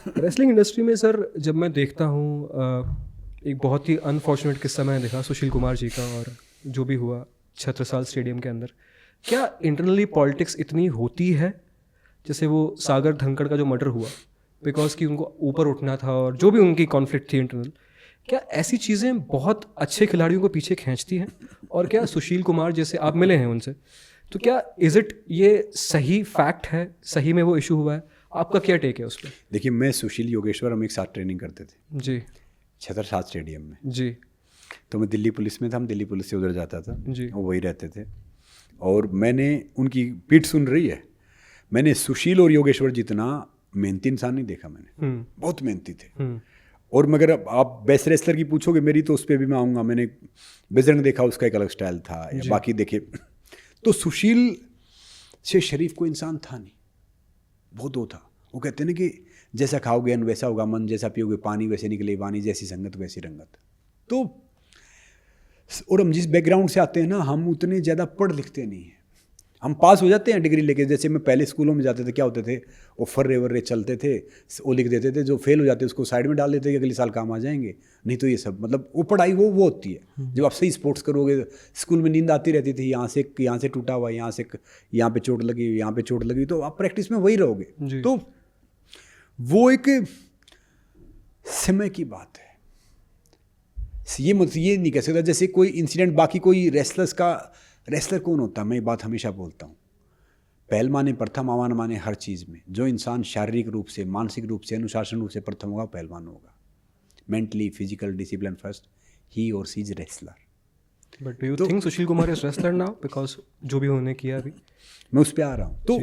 Wrestling industry में sir जब मैं देखता हूँ एक बहुत ही अनफॉर्चुनेट किस्सा मैंने देखा सुशील कुमार जी का, और जो भी हुआ छत्रसाल स्टेडियम के अंदर। क्या इंटरनली पॉलिटिक्स इतनी होती है? जैसे वो सागर धनखड़ का जो मर्डर हुआ, बिकॉज कि उनको ऊपर उठना था और जो भी उनकी कॉन्फ्लिक्ट थी इंटरनल, क्या ऐसी चीज़ें बहुत अच्छे खिलाड़ियों को पीछे खींचती हैं? और क्या सुशील कुमार जैसे आप मिले हैं उनसे, तो क्या इज़ इट ये सही फैक्ट है, सही में वो इशू हुआ है? आपका क्या टेक है उस पर? देखिए, मैं सुशील योगेश्वर हम एक साथ ट्रेनिंग करते थे जी छत्रसाल स्टेडियम में। जी तो मैं दिल्ली पुलिस में था, हम दिल्ली पुलिस से उधर जाता था, जी। वो वही रहते थे। और मैंने उनकी पीठ सुन रही है, मैंने सुशील और योगेश्वर जितना मेहनती इंसान नहीं देखा मैंने। बहुत मेहनती थे। और मगर आप बेस्ट रेसलर की पूछोगे मेरी, तो उस पर भी मैं आऊँगा। मैंने बजरंग देखा, उसका एक अलग स्टाइल था, या बाकी देखे तो सुशील से शरीफ कोई इंसान था नहीं, बहुत वो था। वो कहते हैं ना कि जैसा खाओगे अन्न वैसा होगा मन, जैसा पियोगे पानी वैसे निकले वाणी, जैसी संगत वैसी रंगत। तो और हम जिस बैकग्राउंड से आते हैं ना, हम उतने ज़्यादा पढ़ लिखते नहीं हैं। हम पास हो जाते हैं डिग्री लेके। जैसे मैं पहले स्कूलों में जाते थे, क्या होते थे, वो फर्रे वर्रे चलते थे, वो लिख देते थे। जो फेल हो जाते उसको साइड में डाल देते कि अगले साल काम आ जाएंगे। नहीं तो ये सब मतलब वो पढ़ाई वो होती है। जब आप सही स्पोर्ट्स करोगे, स्कूल में नींद आती रहती थी, यहाँ से टूटा हुआ, यहाँ पे चोट लगी, यहाँ पे चोट लगी, तो आप प्रैक्टिस में वही रहोगे। तो वो एक समय की बात है। ये नहीं कह सकता जैसे कोई इंसिडेंट। बाकी कोई रेसलर कौन होता है, मैं ये बात हमेशा बोलता हूँ, पहलवान प्रथम आवान माने हर चीज़ में। जो इंसान शारीरिक रूप से, मानसिक रूप से, अनुशासन रूप से प्रथम होगा, पहलवान होगा। मेंटली, फिजिकल डिसिप्लिन फर्स्ट, ही और she is wrestler. But do you think Sushil Kumar is wrestler now, because जो भी उन्होंने किया अभी? मैं उस पर आ रहा हूँ। तो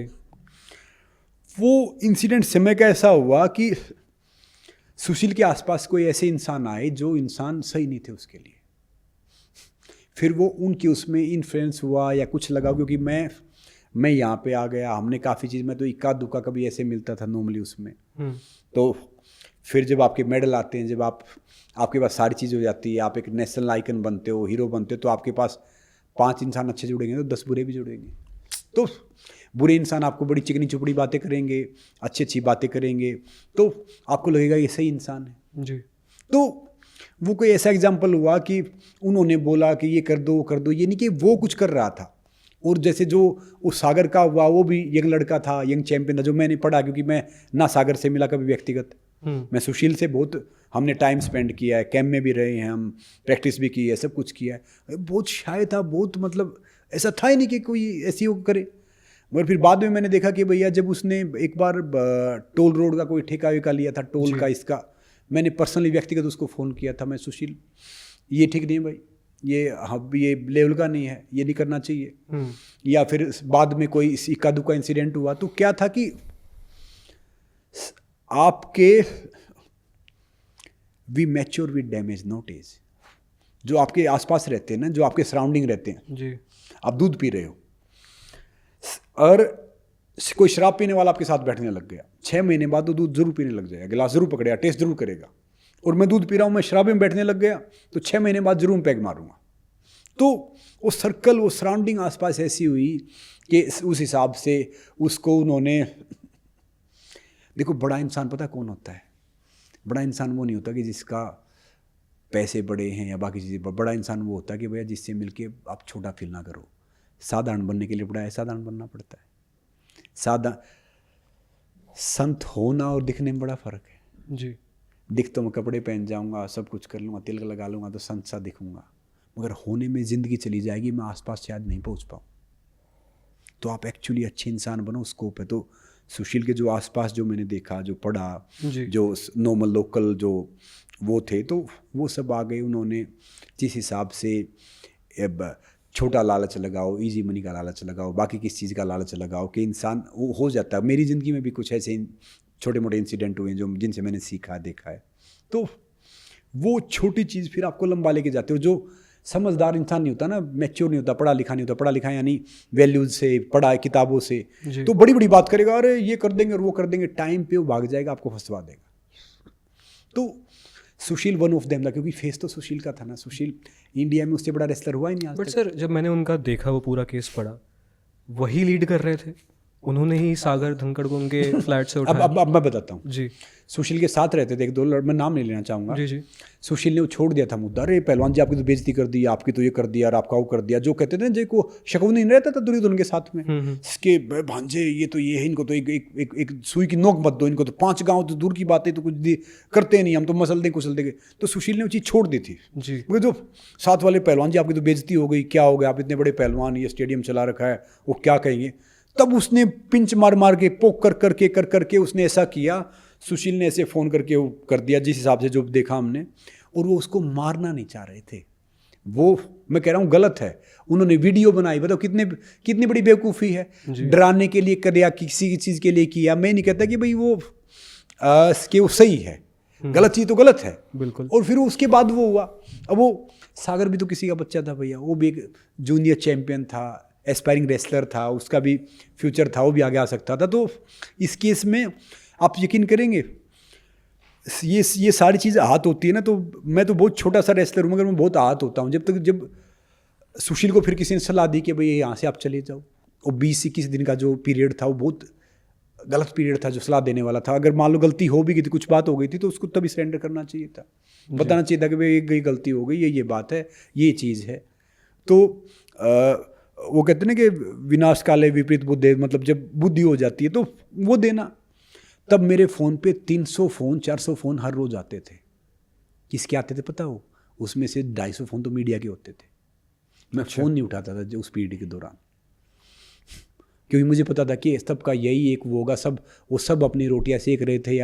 वो इंसिडेंट समय का ऐसा हुआ कि सुशील के आसपास कोई ऐसे इंसान आए जो इंसान सही नहीं थे उसके लिए। फिर वो उनकी उसमें इन्फ्लुएंस हुआ या कुछ लगा, क्योंकि मैं यहाँ पे आ गया। हमने काफ़ी चीज़ में तो इक्का दुक्का कभी ऐसे मिलता था नॉर्मली उसमें। तो फिर जब आपके मेडल आते हैं, जब आपके पास सारी चीज़ हो जाती है, आप एक नेशनल आइकन बनते हो, हीरो बनते हो, तो आपके पास 5 इंसान अच्छे जुड़ेंगे तो 10 बुरे भी जुड़ेंगे। तो बुरे इंसान आपको बड़ी चिकनी चुपड़ी बातें करेंगे, अच्छी बातें करेंगे, तो आपको लगेगा ये सही इंसान है जी। तो वो कोई ऐसा एग्जाम्पल हुआ कि उन्होंने बोला कि ये कर दो वो कर दो, ये नहीं कि वो कुछ कर रहा था। और जैसे जो उस सागर का हुआ, वो भी यंग लड़का था, यंग चैंपियन था, जो मैंने पढ़ा, क्योंकि मैं ना सागर से मिला कभी व्यक्तिगत। मैं सुशील से बहुत हमने टाइम स्पेंड किया है, कैंप में भी रहे हैं हम, प्रैक्टिस भी की है, सब कुछ किया है। बहुत शाय था, बहुत मतलब ऐसा था ही नहीं कि कोई ऐसी वो करे। मगर फिर बाद में मैंने देखा कि भैया जब उसने एक बार टोल रोड का कोई ठेका वेका लिया था, टोल का, इसका, मैंने पर्सनली व्यक्तिगत उसको फ़ोन किया था, मैं सुशील ये ठीक नहीं है भाई, ये लेवल का नहीं है, ये नहीं करना चाहिए। या फिर बाद में कोई इक्का दुक्का इंसिडेंट हुआ, तो क्या था कि आपके we mature with damage not age. जो आपके आसपास रहते हैं ना, जो आपके सराउंडिंग रहते हैं जी। आप दूध पी रहे हो और कोई शराब पीने वाला आपके साथ बैठने लग गया, 6 महीने बाद वो दूध जरूर पीने लग जाएगा, गिलास जरूर पकड़ेगा, टेस्ट जरूर करेगा। और मैं दूध पी रहा हूँ, मैं शराब में बैठने लग गया, तो 6 महीने बाद जरूर पैग मारूंगा। तो वो सर्कल, वो सराउंडिंग आसपास ऐसी हुई कि उस हिसाब से उसको उन्होंने, देखो बड़ा इंसान पता कौन होता है? बड़ा इंसान वो नहीं होता कि जिसका पैसे बड़े हैं या बाकी चीज़ें। बड़ा इंसान वो होता है कि भैया जिससे मिलके आप छोटा फील ना करो। साधारण बनने के लिए बड़ा साधारण बनना पड़ता है। संत होना और दिखने में बड़ा फ़र्क है जी। दिख तो मैं कपड़े पहन जाऊंगा, सब कुछ कर लूँगा, तिलक लगा लूँगा तो संत सा दिखूंगा, मगर होने में ज़िंदगी चली जाएगी, मैं आसपास शायद नहीं पहुँच पाऊँ। तो आप एक्चुअली अच्छे इंसान बनो, स्कोप है। तो सुशील के जो आसपास जो मैंने देखा, जो पढ़ा, जो नॉर्मल लोकल जो वो थे, तो वो सब आ गए। उन्होंने जिस हिसाब से छोटा लालच लगाओ, इजी मनी का लालच लगाओ, बाकी किस चीज़ का लालच लगाओ कि इंसान वो हो जाता है। मेरी ज़िंदगी में भी कुछ ऐसे छोटे मोटे इंसिडेंट हुए जो जिनसे मैंने सीखा, देखा है। तो वो छोटी चीज़ फिर आपको लंबा लेके जाते हो। जो समझदार इंसान नहीं होता ना, मैच्योर नहीं होता, पढ़ा लिखा नहीं होता, पढ़ा लिखा यानी वैल्यूज से, पढ़ा किताबों से, तो बड़ी बड़ी बात करेगा, अरे ये कर देंगे और वो कर देंगे, टाइम पे वो भाग जाएगा, आपको फंसवा देगा। तो सुशील वन ऑफ देम था, क्योंकि फेस तो सुशील का था ना। सुशील इंडिया में उससे बड़ा रेसलर हुआ ही नहीं आज तक। बट सर जब मैंने उनका देखा, वो पूरा केस पढ़ा, वही लीड कर रहे थे उन्होंने ही सागर धनखड़ को उनके फ्लैट से उठाया। अब मैं बताता हूँ जी सुशील के साथ रहते थे एक दो मैं नाम नहीं लेना चाहूँगा। जी जी सुशील ने वो छोड़ दिया था मुद्दा, अरे पहलवान जी आपकी तो बेइज्जती कर दी, आपकी तो ये कर दिया और आपका वो कर दिया, जो कहते थे जो को शकुन नहीं रहता था दुर्योधन के साथ में इसके भांजे ये तो ये है, इनको तो एक सुई की नोक मत दो, इनको तो 5 गांव तो दूर की बातें तो कुछ करते नहीं, हम तो मसल दें कुचल देंगे। तो सुशील ने वो चीज़ छोड़ दी थी जी। वो जो साथ वाले पहलवान जी आपकी तो बेइज्जती हो गई, क्या हो गया, आप इतने बड़े पहलवान, ये स्टेडियम चला रखा है, वो क्या कहेंगे। तब उसने पिंच मार मार के पोक कर करके उसने ऐसा किया, सुशील ने ऐसे फ़ोन करके वो कर दिया जिस हिसाब से जो देखा हमने, और वो उसको मारना नहीं चाह रहे थे। वो मैं कह रहा हूँ गलत है। उन्होंने वीडियो बनाई, बताओ कितनी बड़ी बेवकूफ़ी है। डराने के लिए कर या किसी चीज़ के लिए किया। मैं नहीं कहता कि भाई वो कि वो सही है, गलत चीज़ तो गलत है बिल्कुल। और फिर उसके बाद वो हुआ। अब वो सागर भी तो किसी का बच्चा था भैया, वो भी एक जूनियर चैम्पियन था, एस्पायरिंग रेसलर था, उसका भी फ्यूचर था, वो भी आगे आ सकता था। तो इस केस में आप यकीन करेंगे ये सारी चीज़ें आहत होती है ना, तो मैं तो बहुत छोटा सा रेसलर हूँ मगर मैं बहुत आहत होता हूँ जब सुशील को फिर किसी ने सलाह दी कि भाई यहाँ से आप चले जाओ। और 20-21 दिन का जो पीरियड था वो बहुत गलत पीरियड था जो सलाह देने वाला था। अगर मान लो गलती हो भी गई थी, कुछ बात हो गई थी, तो उसको तभी सरेंडर करना चाहिए था, बताना चाहिए था कि भाई ये गलती हो गई, ये बात है, ये चीज़ है। तो वो कहते हैं ना कि विनाश काले विपरीत बुद्धि, मतलब जब बुद्धि हो जाती है तो वो देना। तब मेरे फ़ोन पे 300 फ़ोन 400 फ़ोन हर रोज़ आते थे। किसके आते थे पता हो? उसमें से 250 फ़ोन तो मीडिया के होते थे। मैं फ़ोन नहीं उठाता था जो उस पीरियड के दौरान, क्योंकि मुझे पता था कि सबका यही एक वो होगा, वो सब अपनी रोटियां सेक रहे थे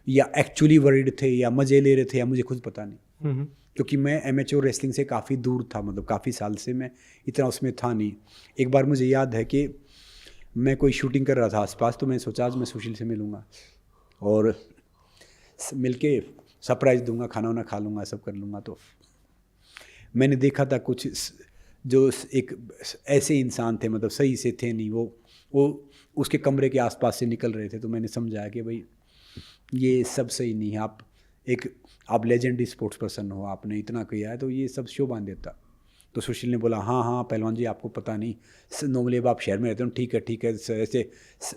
या एक्चुअली वरीड थे या मज़े ले रहे थे, या मुझे खुद पता नहीं। क्योंकि मैं एमेच्योर रेसलिंग से काफ़ी दूर था, मतलब काफ़ी साल से मैं इतना उसमें था नहीं। एक बार मुझे याद है कि मैं कोई शूटिंग कर रहा था आसपास, तो मैंने सोचा आज मैं सुशील से मिलूँगा और मिलके सरप्राइज़ दूंगा, खाना वाना खा लूँगा, सब कर लूँगा। तो मैंने देखा था कुछ जो एक ऐसे इंसान थे, मतलब सही से थे नहीं, वो उसके कमरे के आसपास से निकल रहे थे। तो मैंने समझाया कि भाई ये सब सही नहीं है, आप लेजेंडरी स्पोर्ट्स पर्सन हो, आपने इतना किया है, तो ये सब शो बांध देता। तो सुशील ने बोला हाँ पहलवान जी आपको पता नहीं, नॉर्मली अब आप शहर में रहते हो, ठीक है ऐसे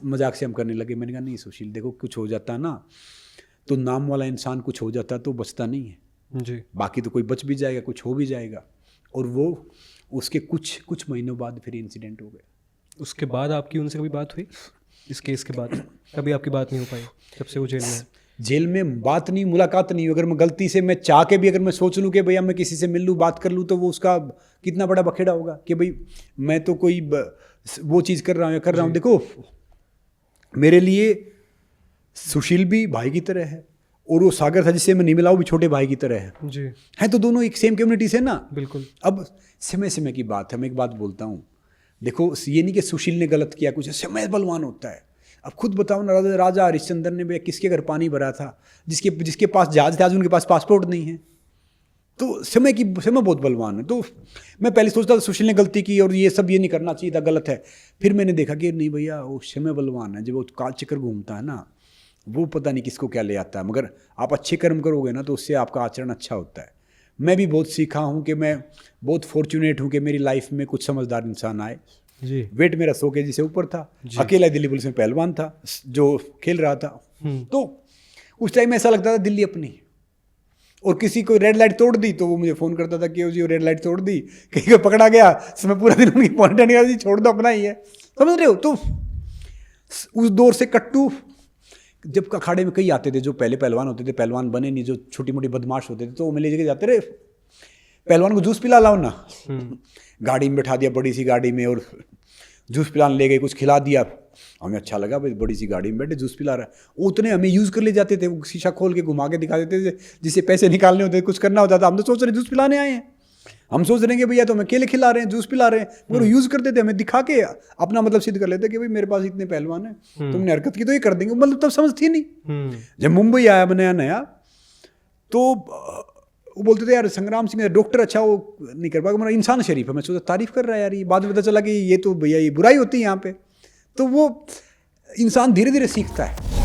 मजाक से हम करने लगे। मैंने कहा नहीं सुशील देखो, कुछ हो जाता ना तो नाम वाला इंसान कुछ हो जाता तो बचता नहीं है जी, बाकी तो कोई बच भी जाएगा, कुछ हो भी जाएगा। और वो उसके कुछ महीनों बाद फिर इंसिडेंट हो गया। उसके बाद आपकी उनसे कभी बात हुई इस केस के बाद? कभी आपकी बात नहीं हो पाई जब से वो जेल में है? जेल में बात नहीं, मुलाकात नहीं। अगर मैं गलती से मैं चाह के भी अगर मैं सोच लूँ कि भैया मैं किसी से मिल लूँ, बात कर लूँ, तो वो उसका कितना बड़ा बखेड़ा होगा कि भाई मैं तो कोई वो चीज़ कर रहा हूँ। देखो मेरे लिए सुशील भी भाई की तरह है और वो सागर था जिससे मैं नहीं मिला, वो भी छोटे भाई की तरह है जी। हैं, तो दोनों एक सेम कम्युनिटी से ना। बिल्कुल। अब समय की बात है, मैं एक बात बोलता हूँ, देखो ये नहीं कि सुशील ने गलत किया, कुछ समय बलवान होता है। अब खुद बताओ ना, राजा हरिश्चंद्र ने भैया किसके घर पानी भरा था? जिसके पास जहाज थे, आज उनके पास पासपोर्ट नहीं है। तो समय बहुत बलवान है। तो मैं पहले सोचता था सुशील ने गलती की और ये सब ये नहीं करना चाहिए था, गलत है। फिर मैंने देखा कि नहीं भैया वो समय बलवान है, जब वो काल चक्कर घूमता है ना, वो पता नहीं किसको क्या ले आता है। मगर आप अच्छे कर्म करोगे ना तो उससे आपका आचरण अच्छा होता है। मैं भी बहुत सीखा हूँ कि मैं बहुत फॉर्चुनेट हूँ कि मेरी लाइफ में कुछ समझदार इंसान आए। जी। वेट मेरा 100 kg से ऊपर था, अकेला दिल्ली पुलिस में पहलवान था जो खेल रहा था। तो उस टाइम ऐसा लगता था दिल्ली अपनी, और किसी को रेड लाइट तोड़ दी तो वो मुझे फ़ोन करता था कि जी रेड लाइट तोड़ दी, कहीं को पकड़ा गया तो मैं पूरा दिन उनकी पॉइंट नहीं, छोड़ दो अपना ही है, समझ रहे हो। तो उस दौर से कट्टू जब अखाड़े में कई आते थे जो पहले पहलवान होते थे, पहलवान बने नहीं, जो छोटी मोटी बदमाश होते थे, तो वो मैं ले के जाते रहे, पहलवान को जूस पिला लाओ ना। गाड़ी में बैठा दिया, बड़ी सी गाड़ी में, और जूस पिलाने ले गए, कुछ खिला दिया, हमें अच्छा लगा भाई बड़ी सी गाड़ी में बैठे जूस पिला रहा है। उतने हमें यूज़ कर ले जाते थे, वो शीशा खोल के घुमा के दिखा देते थे, जिससे पैसे निकालने होते, कुछ करना होता था। हम तो सोच रहे जूस पिलाने आए हैं, हम सोच रहे हैं कि भैया तो हमें केले खिला रहे हैं, जूस पिला रहे हैं, मगर यूज़ करते थे, हमें दिखा के अपना मतलब सिद्ध कर लेते कि भाई मेरे पास इतने पहलवान हैं, तुमने हरकत की तो ये कर देंगे। मतलब तब समझ थी नहीं। जब मुंबई आया मैं नया तो वो बोलते थे यार संग्राम सिंह डॉक्टर अच्छा वो नहीं कर पाएगा, मेरा इंसान शरीफ है। मैं सोचा तारीफ कर रहा है यार, ये बाद में पता चला कि ये तो भैया ये बुराई होती है यहाँ पे। तो वो इंसान धीरे धीरे सीखता है।